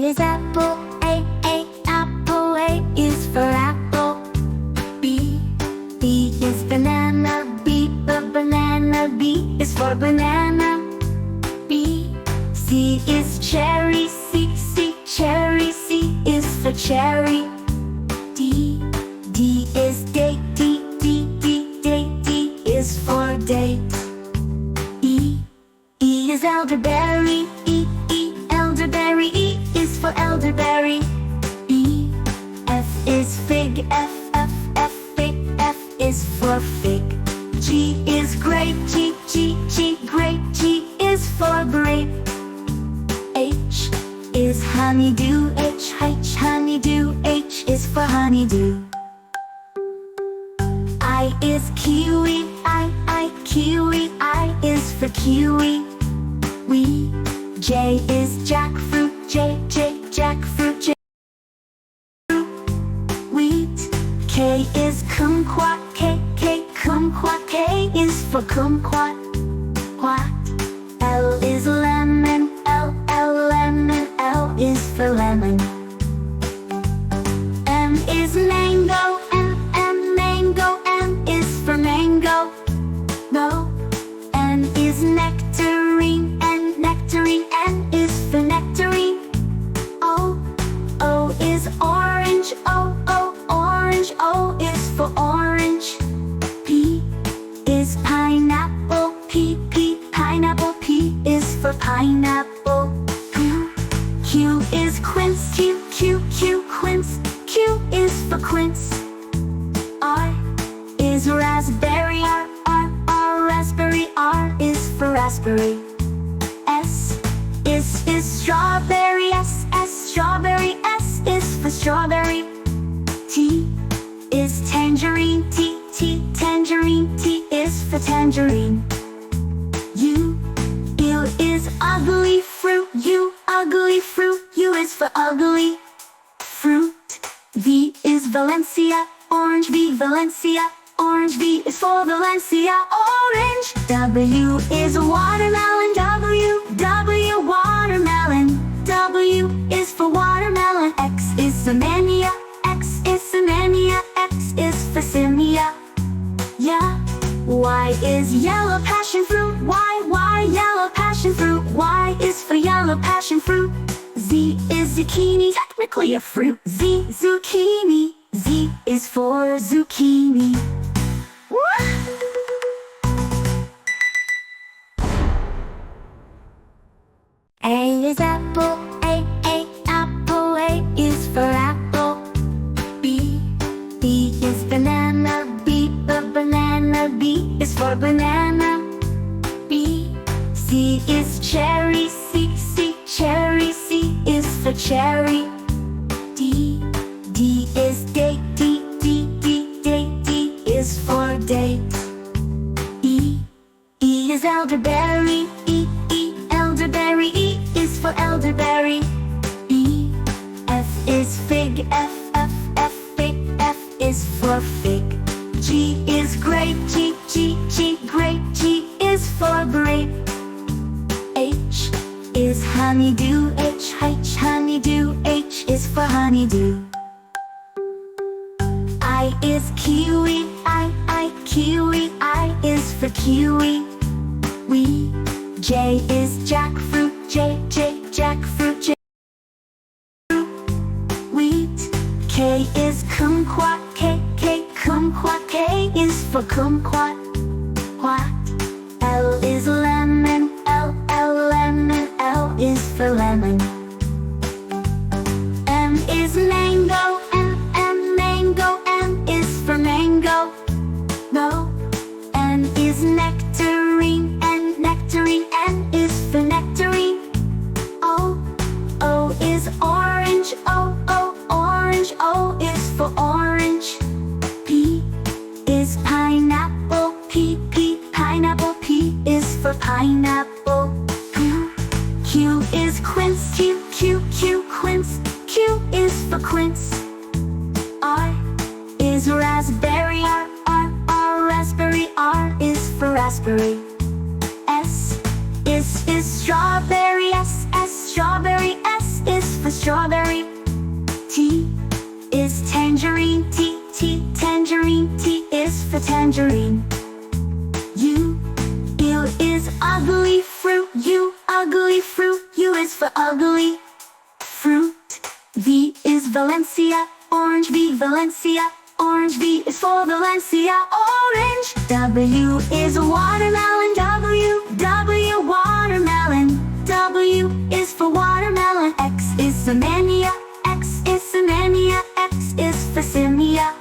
is apple, apple. A is for apple. B is banana, banana. B is for banana. C is cherry, cherry. C is for cherry. D is date, D is for date. E is elderberry, elderberry. E is for elderberry. F is fig, F is for fig. G is grape, grape. G is for grape. H is honeydew, honeydew. H is for honeydew. I is kiwi, kiwi. I is for kiwi. J is jackfruit, jackfruit. J wheat. K is kumquat, kumquat. K is for kumquat. L is lemon, lemon. L is for lemon. M is mango, mango. M is for mango. N is nectarine, nectarine. N is for nectarine. O is orange, orange. O is for orange. P is pineapple, pineapple. P is for pineapple. Q is quince, quince. Q is for quince. R is raspberry, raspberry. R is for raspberry. S is strawberry, strawberry. S is for strawberry. T is tangerine, tangerine. T is for tangerine. U is ugly fruit, ugly fruit. U is for ugly fruit. V is Valencia, orange. V, Valencia, orange. V is for Valencia, orange. W is watermelon, W, watermelon. W is for watermelon. X is Samania, X is Samania. X is for Simia. Y is yellow passion fruit, Y, yellow passion fruit. Y is for yellow passion fruit. Z is zucchini, technically a fruit. Z, zucchini. Z is for zucchini. A is apple, apple. A is for apple. B is banana, banana. B is for banana. C is cherry, cherry. C is for cherry. D is date, D is for date. E is elderberry, elderberry. E is for elderberry. F is fig, F is for fig. G is grape, grape. G is for grape. H is honeydew, honeydew. H is for honeydew. I is kiwi, kiwi. I is for kiwi. J is jackfruit, jackfruit. J wheat. K is kumquat, kumquat. K is for kumquat. L is lemon, lemon. L is for lemon. M is mango, mango. M is for mango. N is nectarine, nectarine. N is for nectarine. O is orange, orange. O is for orange. P is pineapple, pineapple. P is for pineapple. Q is quince, quince. Q is for quince. R is raspberry, raspberry. R is for raspberry. S is strawberry, strawberry. S is for strawberry. strawberry. T is tangerine. T, tangerine. T is for tangerine. U is ugly fruit. Ugly fruit. U is for ugly fruit. V is Valencia. Orange. V, Valencia. Orange. V is for Valencia. Orange. W is watermelon. W, watermelon. W is for watermelon. X is Samania. X is Samania. X is for Simia.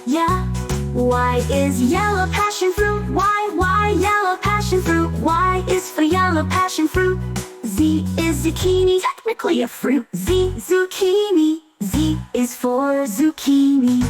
Yeah. Y is yellow passion fruit. Y, yellow passion fruit. Y is for yellow passion fruit. Z is zucchini, technically a fruit. Z, zucchini. Z is for zucchini.